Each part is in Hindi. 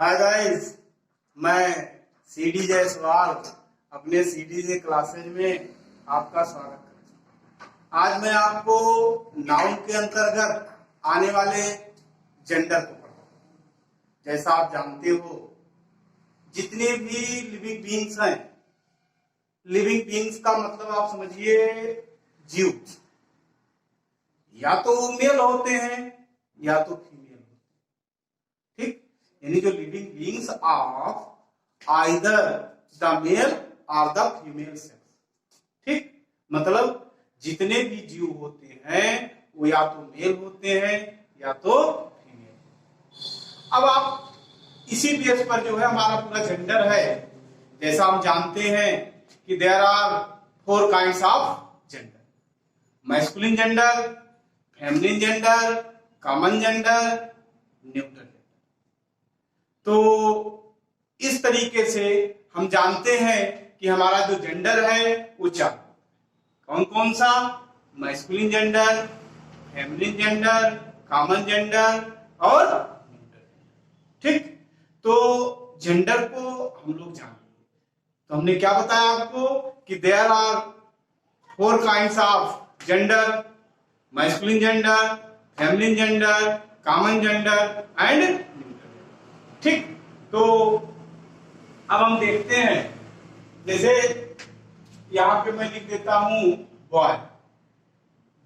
हाय गाइस, मैं सीडी जायसवाल अपने सीडी क्लासेज में आपका स्वागत करता हूँ। आज मैं आपको नाउन के अंतर्गत आने वाले जेंडर को पढ़ाऊंगा। जैसा आप जानते हो, जितने भी लिविंग बीइंग्स हैं, लिविंग बीइंग्स का मतलब आप समझिए जीव, या तो वो मेल होते हैं या तो फीमेल होते हैं। ठीक, यानी जो living beings of either the male और द फीमेल सेक्स। ठीक, मतलब जितने भी जीव होते हैं वो या तो मेल होते हैं या तो फीमेल। अब आप इसी बेस पर जो है हमारा पूरा जेंडर है। जैसा हम जानते हैं कि there are 4 kinds of gender: masculine gender, feminine gender, common gender, neutral gender. तो इस तरीके से हम जानते हैं कि हमारा जो जेंडर है वो 4। कौन कौन सा? Masculine gender, feminine gender, common gender और न्यूट्रल जेंडर। ठीक, तो जेंडर को हम लोग जान लिए। तो हमने क्या बताया आपको कि there are 4 kinds of gender: masculine gender, feminine gender, common gender and neutral gender. ठीक, तो अब हम देखते हैं। जैसे यहां पे मैं लिख देता हूं बॉय,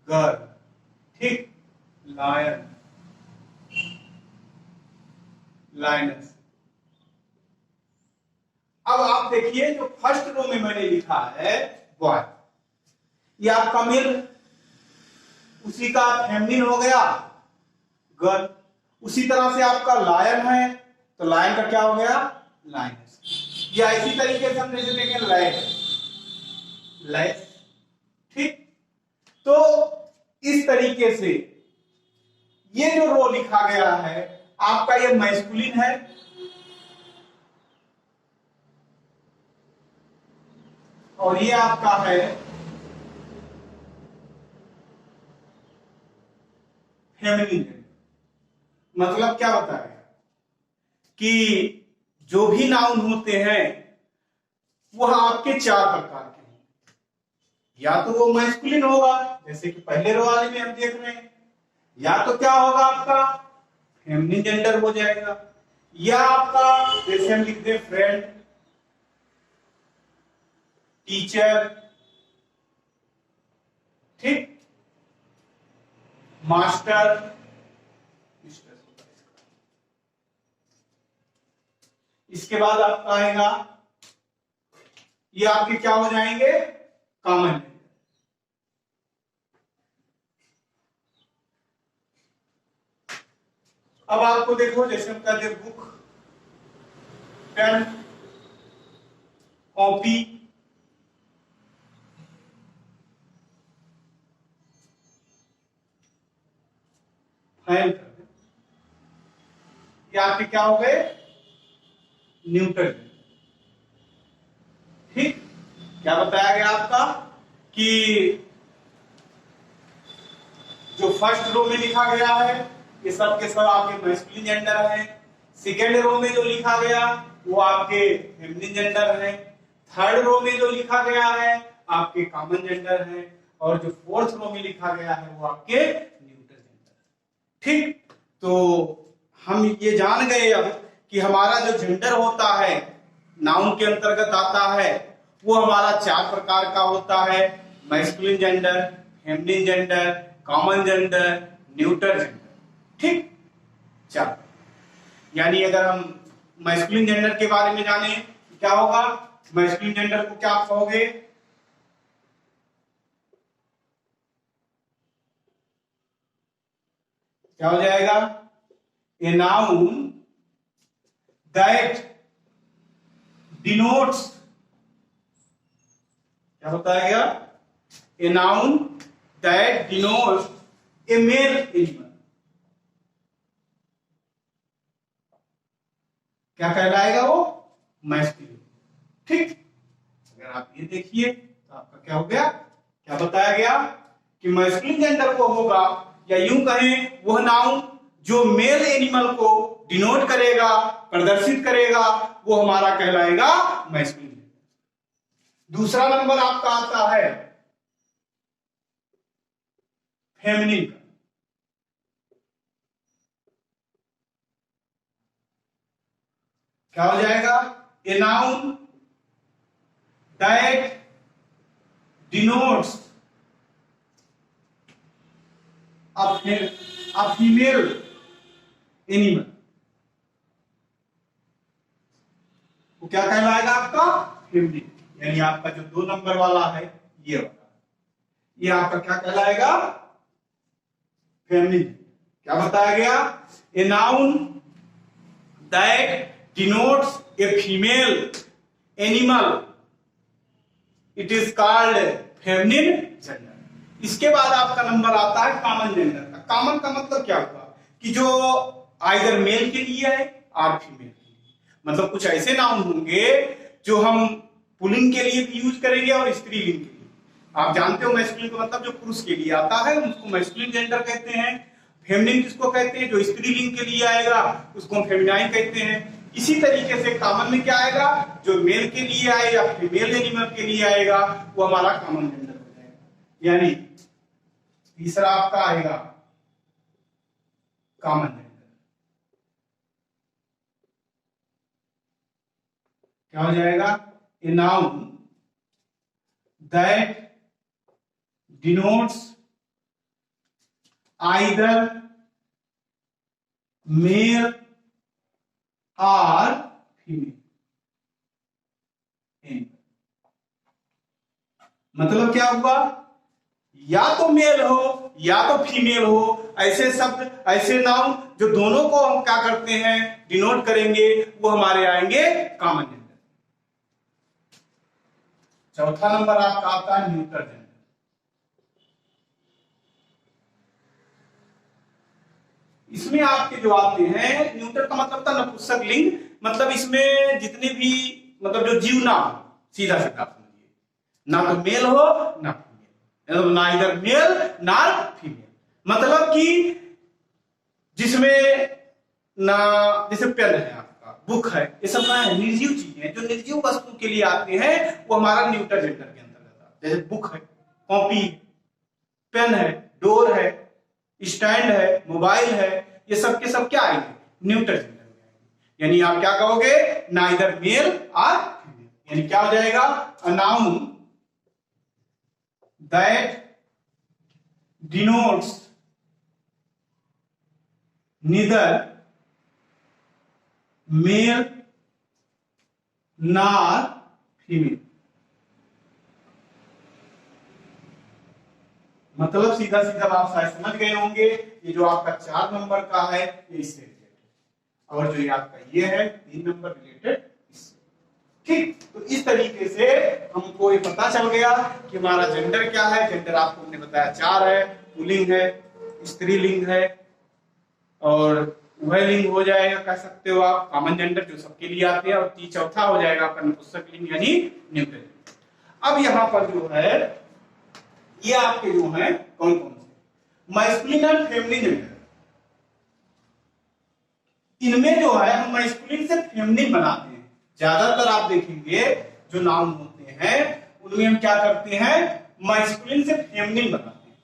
गर्ल, ठीक, लायन, लाइनस। अब आप देखिए, जो फर्स्ट रो में मैंने लिखा है बॉय, ये आपका मेल, उसी का फेमिनिन हो गया गर्ल। उसी तरह से आपका लायन है तो लायन का क्या हो गया? लाइनस। या इसी तरीके से हम जैसे देखें लैस। ठीक, तो इस तरीके से ये जो रो लिखा गया है आपका, ये मैस्कुलिन है, और ये आपका है फेमिनिन। मतलब क्या बताया कि जो भी नाउन होते हैं वह आपके 4 प्रकार के हैं। या तो वो मैस्कुलिन होगा, जैसे कि पहले रो वाले में हम देख रहे हैं, या तो क्या होगा आपका फेमिनिन जेंडर हो जाएगा, या आपका जैसे हम लिखते हैं फ्रेंड, टीचर, ठीक, मास्टर, इसके बाद आपका आएगा, ये आपके क्या हो जाएंगे? कॉमन। अब आपको देखो, जैसे हम कहते हैं बुक, पेन, कॉपी, फाइल, ये आपके क्या हो गए? न्यूट्रल। ठीक, क्या बताया गया आपका कि जो फर्स्ट रो में लिखा गया है ये सब के सब आपके मैस्कुलिन जेंडर है। सेकेंड रो में जो लिखा गया वो आपके फेमिनिन जेंडर है। थर्ड रो में जो लिखा गया है आपके कॉमन जेंडर है। और जो फोर्थ रो में लिखा गया है वो आपके न्यूट्रल जेंडर है। ठीक, तो हम ये जान गए अब कि हमारा जो जेंडर होता है, नाउन के अंतर्गत आता है, वो हमारा 4 प्रकार का होता है: masculine gender, feminine gender, common gender, neutral gender. ठीक, 4। यानी अगर हम मैस्कुलिन जेंडर के बारे में जाने, क्या होगा? मैस्कुलिन जेंडर को क्या आप कहोगे? क्या हो जाएगा? ए नाउन that denotes, क्या बताया गया? A noun that denotes a male animal, क्या कहलाएगा वो? मैस्कुलिन। ठीक, अगर आप ये देखिए तो आपका क्या हो गया? क्या बताया गया कि मैस्कुलिन जेंडर को होगा, या यूं कहें वह नाउन जो मेल एनिमल को डिनोट करेगा, प्रदर्शित करेगा, वो हमारा कहलाएगा मैस्कुलिन। दूसरा नंबर आपका आता है फेमिनिन का। क्या हो जाएगा? A noun that denotes a female animal, वो क्या कहलाएगा आपका? फेमिनिन। यानी आपका जो 2 नंबर वाला है ये वाला, ये आपका क्या कहलाएगा? फेमिनिन। क्या बताया गया? ए noun that denotes a female animal, it is called feminine gender. इसके बाद आपका नंबर आता है कॉमन जेंडर का। कॉमन का मतलब क्या हुआ कि जो आइदर मेल के लिए है और फीमेल के लिए, मतलब कुछ ऐसे नाउन होंगे जो हम पुल्लिंग के लिए भी यूज करेंगे और स्त्रीलिंग के लिए। आप जानते हो मैस्कुलिन का मतलब जो पुरुष के लिए आता है उसको मैस्कुलिन जेंडर कहते हैं। फेमिनिन किसको कहते हैं? जो स्त्रीलिंग के लिए आएगा उसको हम फेमिनाइन कहते हैं। इसी तरीके से कॉमन में क्या आएगा? जो मेल के लिए आए या फीमेल एनिमल के लिए आएगा वो हमारा कॉमन जेंडर हो जाएगा। यानी तीसरा आपका आएगा कॉमन जेंडर। क्या हो जाएगा? A noun that denotes either male और फीमेल। मतलब क्या हुआ? या तो मेल हो या तो फीमेल हो, ऐसे शब्द, ऐसे नाउन जो दोनों को हम क्या करते हैं? डिनोट करेंगे, वो हमारे आएंगे कॉमन जेंडर। चौथा नंबर आपका आता है न्यूट्रल जेंडर। इसमें आपके जो आते हैं, न्यूट्रल का मतलब था नपुंसक लिंग, मतलब इसमें जितने भी मतलब जो जीव ना हो, सीधा सीधा समझिए, ना तो मेल हो ना फीमेल, ना इधर मेल ना फीमेल। मतलब कि जिसमें ना, जैसे पेन है आपका, बुक है, ये सब क्या है? निर्जीव चीजें हैं। जो निर्जीव वस्तु के लिए आते हैं वो हमारा न्यूट्रल जेंडर के अंतर्गत आता है। जैसे बुक है, कॉपी, पेन है, डोर है, स्टैंड है, मोबाइल है, ये सब के सब क्या आएंगे? न्यूट्रल जेंडर में आएंगे। यानी आप क्या कहोगे? नाइदर मेल और फीमेल। यानी क्या हो जाएगा? A noun that denotes neither male nor female. मतलब सीधा सीधा आप शायद समझ गए होंगे, ये जो आपका 4 नंबर का है ये इससे रिलेटेड, और जो ये आपका ये है 3 नंबर रिलेटेड इससे। ठीक, तो इस तरीके से हमको ये पता चल गया कि हमारा जेंडर क्या है। जेंडर आपको हमने बताया 4 है, पुल्लिंग है, स्त्रीलिंग है, और उभयलिंग हो जाएगा, कह सकते हो आप, कॉमन जेंडर जो सबके लिए आते हैं, और चौथा हो जाएगा आपका नपुंसक लिंग यानी न्यूट्रल। अब यहाँ पर जो है ये आपके जो है कौन कौन से मैस्कुलिन और फेमिनिन जेंडर, इनमें जो है हम मैस्कुलिन से फेमिनिन बनाते हैं। ज्यादातर आप देखेंगे जो नाउन होते हैं उनमें हम क्या करते हैं? मैस्कुलिन से फेमिनिन बनाते हैं।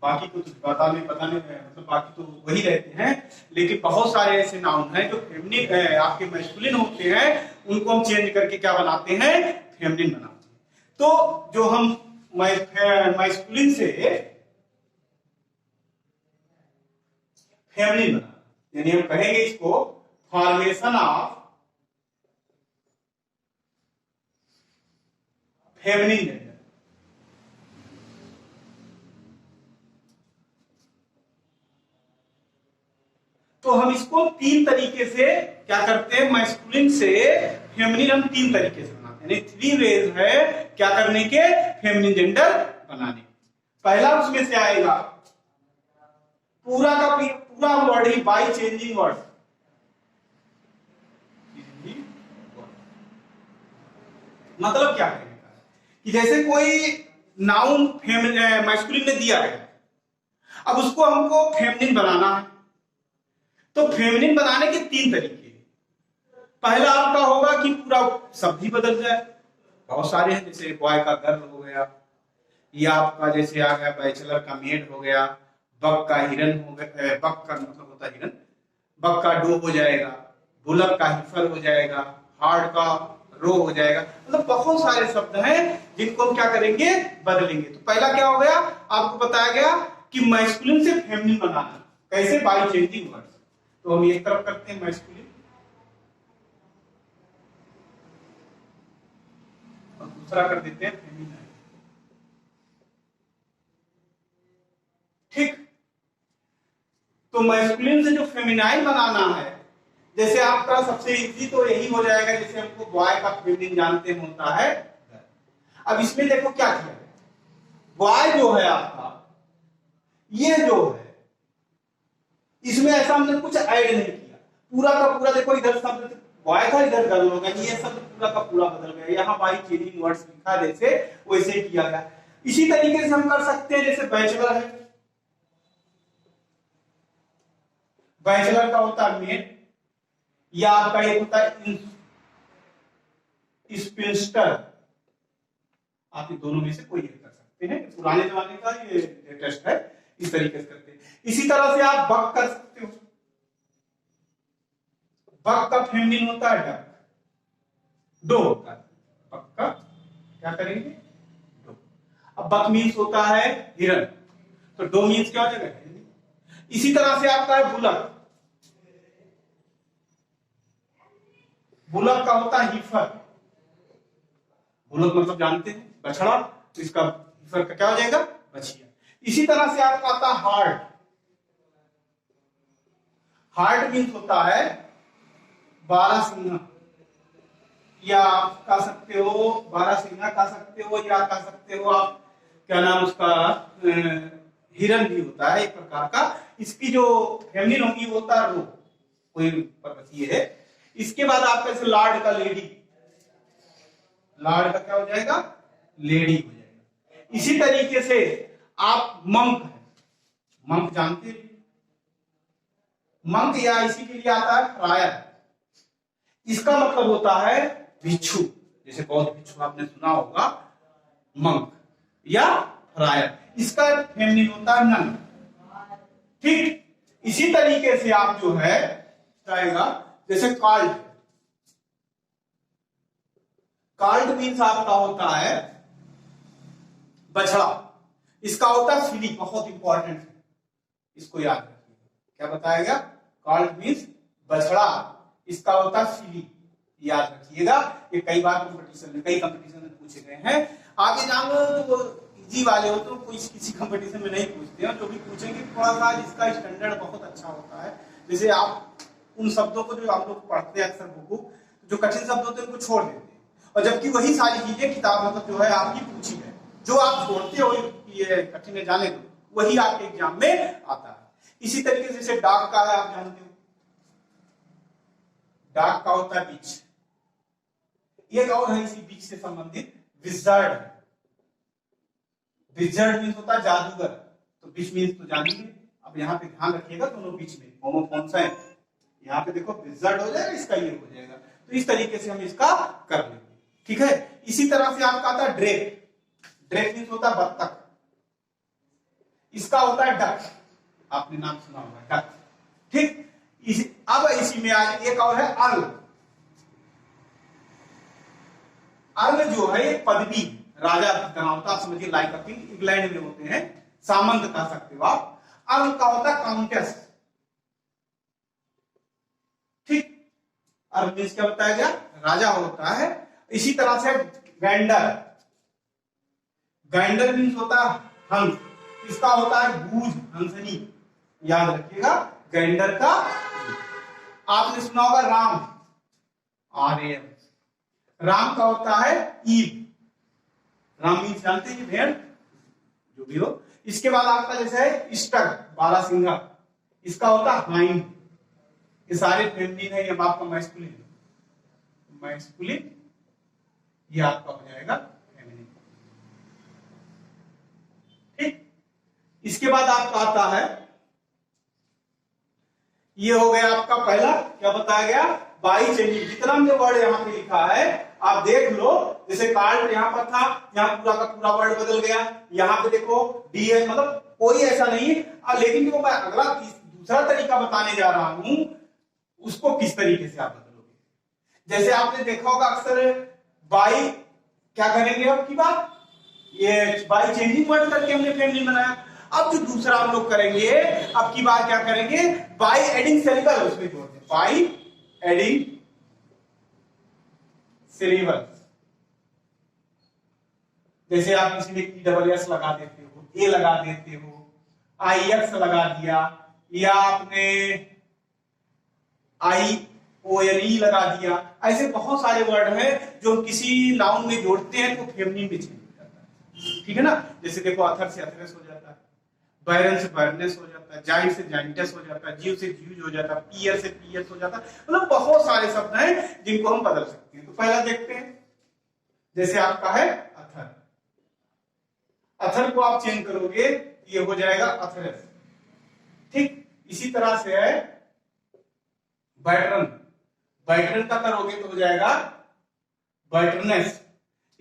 बाकी को तो पता नहीं मतलब बाकी तो वही रहते हैं, लेकिन बहुत सारे ऐसे नाउन हैं जो फेमिनिन आपके मैस्कुलिन होते हैं, उनको हम चेंज करके क्या बनाते हैं? फेमिनिन बनाते हैं। तो जो हम मैस्कुलिन से फेमिनिन बना, यानी हम कहेंगे इसको फॉर्मेशन ऑफ फेमिनिन जेंडर। तो हम इसको 3 तरीके से क्या करते हैं? मैस्कुलिन से फेमिनिन हम 3 तरीके से बनाते हैं, 3 वेज है क्या करने के? फेमिनिन जेंडर बनाने। पहला उसमें से आएगा पूरा का पूरा word he by changing word. मतलब क्या है कि जैसे कोई नाउन मैस्कुलिन ने दिया है, अब उसको हमको फेमिनिन बनाना है, तो फेमिनिन बनाने के 3 तरीके। पहला आपका होगा कि पूरा शब्द ही बदल जाए। बहुत सारे हैं, जैसे बॉय का गर्ल हो गया, या आपका जैसे आ गया बैचलर का मेड हो गया, बक का हिरन हो गया, बक का मतलब होता है हिरन, बक का डो हो जाएगा, बुलक का हिफर हो जाएगा, हार्ड का रो हो जाएगा। मतलब बहुत सारे शब्द हैं जिनको हम क्या करेंगे, बदलेंगे। तो पहला क्या हो गया, आपको बताया गया कि मैस्कुलिन से फेमिनिन बनाना कैसे, बाय चेंजिंग वर्ड्स। तो हम एक तरफ करते हैं मैस्कुलिन और दूसरा कर देते हैं फेमिनिन। ठीक, तो मैस्कुलिन से जो फेमिनाइन बनाना है, जैसे आपका सबसे इजी तो यही हो जाएगा, जैसे हमको बॉय का फेमिनिन जानते हैं होता है। अब इसमें देखो क्या किया, बॉय जो है आपका, ये जो है इसमें ऐसा हमने कुछ ऐड नहीं किया, पूरा का पूरा देखो इधर शब्द बॉय था, इधर गर्ल हो गया, ये शब्द पूरा का पूरा बदल गया। यहाँ बाई चेंजिंग वर्ड्स लिखा जैसे वैसे किया गया। इसी तरीके से हम कर सकते हैं, जैसे बैचलर है, बैचलर का होता है मेड, या आपका एक होता है स्पिंस्टर। आप ये दोनों में से कोई एक कर सकते हैं, पुराने जमाने का ये लेटेस्ट है, इस तरीके से करते हैं। इसी तरह से आप बक कर सकते हो, बक का फेमिनिन होता है डक, डो होता है, बक का क्या करेंगे, डो। अब बक मीन्स होता है हिरन, तो डो मीन्स क्या हो जाएगा, हिरन। इसी तरह से आपका है बुलक, बुलक का होता है हिफर, बुलक मतलब जानते हैं बछड़ा, तो इसका हिफर का क्या हो जाएगा, बछिया। इसी तरह से आपका आता है हार्ट, हार्ट मीन्स होता है बारहसिंगा, या आप कह सकते हो बारहसिंगा कह सकते हो, या कह सकते हो आप क्या नाम उसका, हिरन भी होता है एक प्रकार का। इसकी जो फेमिनिन होगी वो होता है रो, कोई पर्वतीय है। इसके बाद आपका जैसे लॉर्ड का लेडी, लॉर्ड का क्या हो जाएगा, लेडी हो जाएगा। इसी तरीके से आप मंक है, मंक जानते हैं, मंक या इसी के लिए आता है फ्रायर, इसका मतलब होता है भिक्षु, जैसे बौद्ध भिक्षु आपने सुना होगा, मंक या फ्रायर, इसका फेमिनिन होता है नन। ठीक, इसी तरीके से आप जो है जाएगा, जैसे कॉल्ड, कॉल्ड मीन्स आपका होता है बछड़ा, इसका होता है फिली, बहुत इंपॉर्टेंट है, इसको याद रखिए। क्या बताया गया, कॉल्ड मीन्स बछड़ा, इसका होता है फिली, याद रखिएगा। ये कई बार कंपटीशन में, कई कंपटीशन में पूछे गए हैं। आगे जानो तो इजी वाले हो तो कोई किसी कंपटीशन में नहीं पूछते हैं, जो भी पूछेंगे थोड़ा सा इसका स्टैंडर्ड बहुत अच्छा होता है। जैसे आप उन शब्दों को जो आप लोग पढ़ते हैं अक्सर बुक, जो कठिन शब्द होते हैं उनको छोड़ देते हैं, और जबकि वही सारी चीजें किताब मतलब जो है आपकी पूछी है, जो आप छोड़ते हो ये कठिन है जाने दो, वही आपके एग्जाम में आता है। इसी तरीके से जैसे डाक का है, आप जानते हो, डाक का होता है बीच, एक और है इसी बीच से संबंधित विजर्ड, विजर्ड मीन्स होता है जादूगर, तो बीच मीन्स तो जानेंगे। अब यहाँ पे ध्यान रखिएगा दोनों बीच में कौन सा है, यहाँ पे देखो विजर्ड हो जाएगा, इसका ये हो जाएगा, तो इस तरीके से हम इसका कर लेंगे। ठीक है, इसी तरह से आपका आता है ड्रेक, ड्रेक मीन्स होता है बत्तख, इसका होता है डक, आपने नाम सुना होगा डक। ठीक, अब इसी में आज एक और है अर्ल, अर्ल जो है एक पदवी, राजा का होता है, समझिए लाइक अ किंग, इंग्लैंड में होते हैं, सामंत कह सकते हो आप। अर्ल का होता है काउंटेस। ठीक, अर्ल मीन्स क्या बताया गया, राजा होता है। इसी तरह से गैंडर, गैंडर मीन्स होता है हंस, इसका होता है गूज, हंसनी, याद रखिएगा गैंडर का। आपने सुना होगा राम, आर्यन, राम का होता है ईव, राम मीन्स जानते हैं भेड़, जो भी हो। इसके बाद आपका जैसे है स्टग, बारहसिंगा, इसका होता है हाइंड। ये सारे फेमिनिन है, ये आपका मैस्कुलिन, मैस्कुलिन ये आपका हो जाएगा फेमिनिन। ठीक, इसके बाद आपका आता है ये हो गया आपका पहला, क्या बताया गया, बाई चेंजिंग। जितना हमने वर्ड यहाँ पे लिखा है आप देख लो, जैसे कार्ड यहाँ पर था, यहाँ पूरा का पूरा वर्ड बदल गया, यहाँ पे देखो डी है, मतलब कोई ऐसा नहीं है। लेकिन जो मैं अगला दूसरा तरीका बताने जा रहा हूं उसको किस तरीके से आप बदलोगे। जैसे आपने देखा होगा अक्सर बाई, क्या करेंगे अब की बात, ये बाई चेंजिंग वर्ड करके हमने फेमिनिन बनाया। अब जो दूसरा हम लोग करेंगे, अब की बार क्या करेंगे, बाई एडिंग सिलेबल उसमें जोड़ दें, बाई एडिंग सिलेबल। जैसे आप इसमें ESS लगा देते हो, ए लगा देते हो, IX लगा दिया, या आपने IONE लगा दिया। ऐसे बहुत सारे वर्ड हैं जो किसी नाउन में जोड़ते हैं तो फेमिनिन में चेंज हो जाता है, ठीक है ना। जैसे देखो अथर से अथरेस हो जाता है, बैरन से बैरनेस हो जाता है, जाइंट से जाइंटेस हो जाता है, जीव से जीव हो जाता है, पियर से पियर्स हो जाता है। मतलब बहुत सारे शब्द हैं जिनको हम बदल सकते हैं। तो पहला देखते हैं, जैसे आपका है अथर, अथर को आप चेंज करोगे ये हो जाएगा अथरेस, ठीक। इसी तरह से है बैटरन, बैटरन का करोगे तो हो जाएगा बैटरनेस।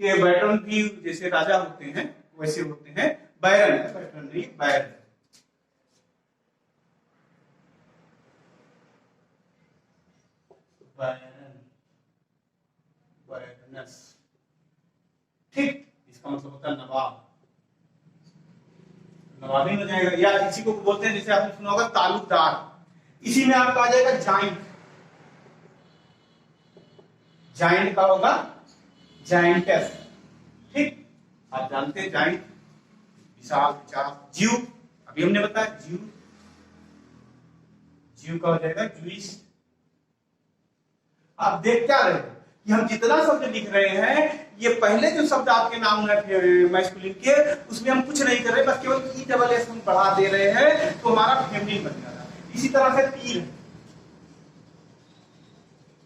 ये बैटरन भी जैसे राजा होते हैं वैसे होते हैं, बैरन है, बैटरन नहीं, बैरन। बैरन, बैरनेस, ठीक। इसका मतलब होता है नवाब, नवाबी हो जाएगा। या इसी को बोलते हैं, जैसे आपने सुना होगा तालुकदार, इसी में आपका आ जाएगा जाइंट, जाइंट का होगा जाइंटेस, ठीक। आप जानते हैं जाइंट विशाल विचार। जीव, अभी हमने बताया जीव, जीव का हो जाएगा जूइस। आप देख क्या रहे हो कि हम जितना शब्द लिख रहे हैं ये पहले जो शब्द आपके नाम है मैस्कुलिन के, उसमें हम कुछ नहीं कर रहे, बस केवल ESS हम बढ़ा दे रहे हैं तो हमारा फेमिनिन बन जाता है। इसी तरह से पीर,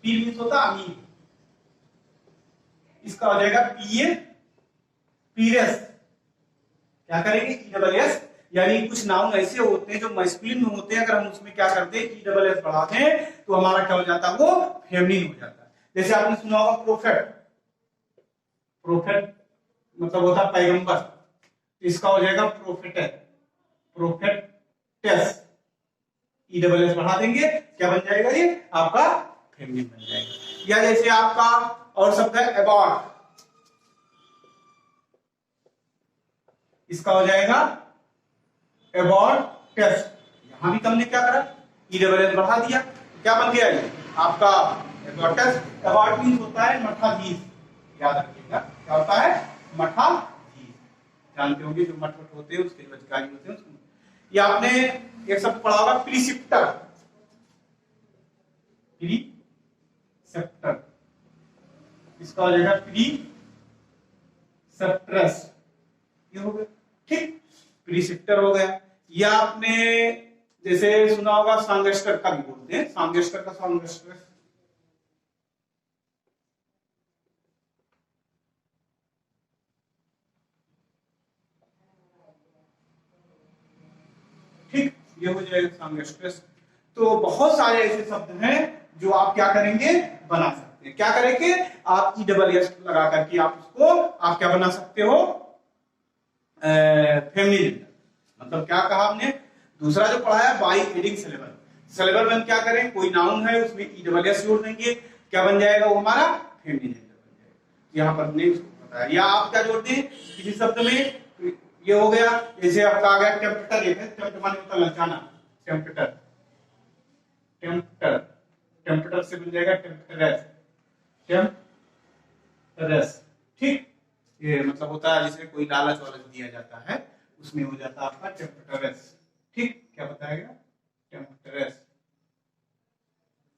पीर मीन्स होता है अमीर, इसका हो जाएगा पीए, पीरेस। क्या करेंगे ESS, यानी कुछ नाउन ऐसे होते हैं जो मैस्कुलिन में होते हैं, अगर हम उसमें क्या करते हैं ESS बढ़ाते हैं तो हमारा क्या हो जाता है, वो फेमिनिन हो जाता है। जैसे आपने सुना होगा प्रोफेट, प्रोफेट मतलब होता है पैगंबर, इसका हो जाएगा प्रोफेटर, प्रोफेटेस। ESS बढ़ा देंगे, क्या बन जाएगा, ये आपका फेमिनिन बन जाएगा। या जैसे आपका और शब्द है अबॉर्ट, इसका हो जाएगा अबॉर्टस। यहां भी तुमने क्या करा, ESS बढ़ा दिया, क्या बन गया ये आपका अबॉर्टस। अबॉर्ट मींस होता है मठाधीश, याद रखिएगा क्या होता है, मठाधीश। जानते होंगे जो मठ होते हैं उसके जो अधिकारी होते हैं उसको। ये आपने एक शब्द पढ़ा होगा प्रीसिप्टर, प्रीसेप्टर, इसका हो जाएगा प्रीसेप्टरस, ये हो गया, ठीक। प्रीसेप्टर हो गया। या आपने जैसे सुना होगा सांगेस्टर का भी बोलते हैं, सांगेस्टर का सांगेस्टर, ठीक, ये हो जाएगा सांगेस्ट्रेस। तो बहुत सारे ऐसे शब्द हैं जो आप क्या करेंगे, बना सकते हैं। क्या करेंगे आप ESS लगा करके आप उसको आप क्या बना सकते हो, फेमिनिन। मतलब क्या कहा हमने, दूसरा जो पढ़ा है बाई एडिंग सिलेबल, सिलेबल में हम क्या करें, कोई नाउन है उसमें ESS जोड़ देंगे, क्या बन जाएगा, वो हमारा फेमिनिन बन जाएगा। यहाँ पर नहीं उसको पता है। या आप क्या जोड़ दें किसी शब्द में, ये हो गया, जैसे आपका आ गया टेम्पटर, एक है टेम्पटर माने होता ललचाना, टेम्पटर, टेम्पटर, टेम्पटर से बन जाएगा टेम्पटरस, टेम्पटरस, ठीक। ये मतलब होता है जिसे कोई लालच वालच दिया जाता है उसमें हो जाता है आपका टेम्पटरस, ठीक। क्या बताएगा, टेम्पटरस,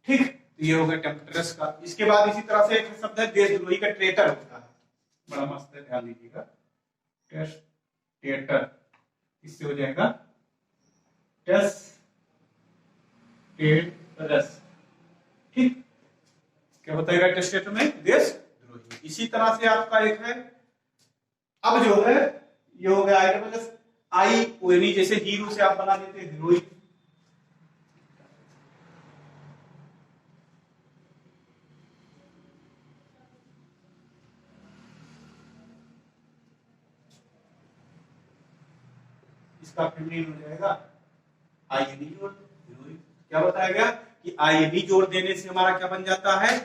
ठीक। तो ये हो गया टेम्पटरस का। इसके बाद इसी तरह से एक शब्द है देशद्रोही का, ट्रेटर होता है, बड़ा मस्त है, ध्यान दीजिएगा, टेस्टेटर, इससे हो जाएगा टेस्टेटरस, ठीक। क्या बताएगा टेस्टेटर में, देशद्रोही। इसी तरह से आपका एक है, अब जो है ये हो गया IONE, जैसे हीरो से आप बना देते हैं हीरोइन, इसका फेमिनिन हो जाएगा आईएनई जोड़। क्या बताया गया कि आईएनई जोड़ देने से हमारा क्या बन जाता है,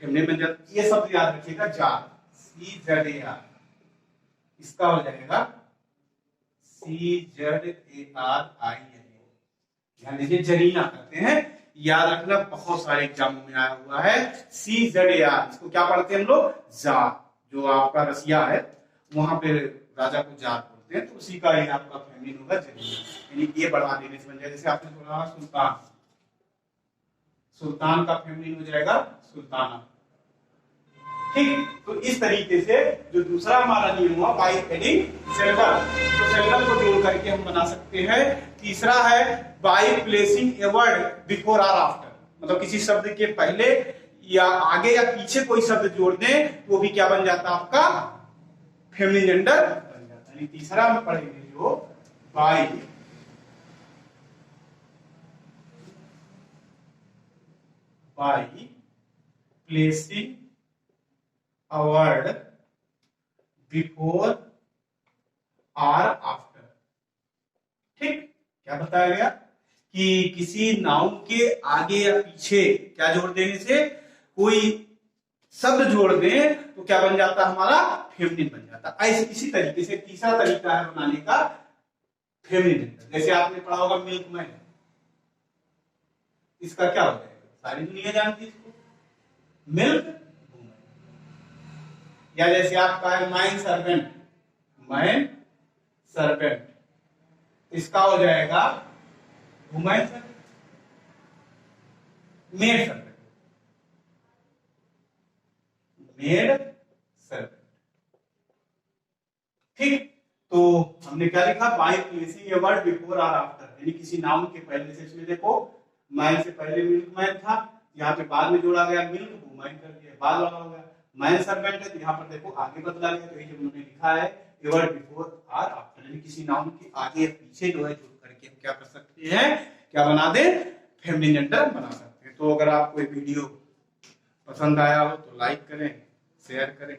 फेमिनिन बन जाता है। ये शब्द याद रखिएगा, जार, CZAR, इसका हो जाएगा CZARINA। ध्यान दीजिए, जरीना करते हैं, याद रखना, बहुत सारे एग्जामों में आया हुआ है। CZAR, इसको क्या पढ़ते हैं हम लोग, जार, जो आपका रसिया है वहां पे राजा को जार बोलते हैं, तो उसी का ये आपका फेमिनिन होगा जरीना, यानी ये बढ़ा देने से बन जाएगा। जैसे आपने बोला सुल्तान, सुल्तान का फेमिनिन हो जाएगा सुल्ताना। ठीक, तो इस तरीके से जो दूसरा हमारा नियम हुआ बाय एडिंग सेल्डम, तो सेल्डम को जोड़ करके हम बना सकते हैं। तीसरा है by placing a word before और आफ्टर, मतलब किसी शब्द के पहले या आगे या पीछे कोई शब्द जोड़ दें, वो भी क्या बन जाता है आपका, फेमिनिन जेंडर बन जाता है। तीसरा हम पढ़ेंगे जो by placing a word before or after। ठीक, क्या बताया गया कि किसी नाउन के आगे या पीछे क्या जोड़ देने से कोई शब्द जोड़ दें तो क्या बन जाता, हमारा फेमिनिन बन जाता। ऐसे इसी तरीके से तीसरा तरीका है बनाने का फेमिनिन जेंडर। जैसे आपने पढ़ा होगा मिल्कमैन, इसका क्या हो जाएगा, सारी दुनिया जानती है इसको, मिल्क। या जैसे आपका है माइन सर्वेंट, मैन सर्वेंट, इसका हो जाएगा women servant, maid servant, maid servant. ठीक, तो हमने क्या लिखा, by placing a word before और आफ्टर, यानी किसी नाउन के पहले से, इसमें देखो मैन से पहले मिल्कमैन था, यहाँ पे बाद में जोड़ा गया मिल्क, वुमेन कर दिया, बाद वाला हो गया मैन सर्वेंट है, तो यहाँ पर देखो आगे बदला गया, तो ये जो उन्होंने लिखा है ए वर्ड बिफोर और आफ्टर, यानी किसी नाउन के आगे या पीछे जो है जोड़ करके हम क्या कर सकते हैं, क्या बना दे, फेमिनिन जेंडर बना सकते हैं। तो अगर आपको ये वीडियो पसंद आया हो तो लाइक करें, शेयर करें।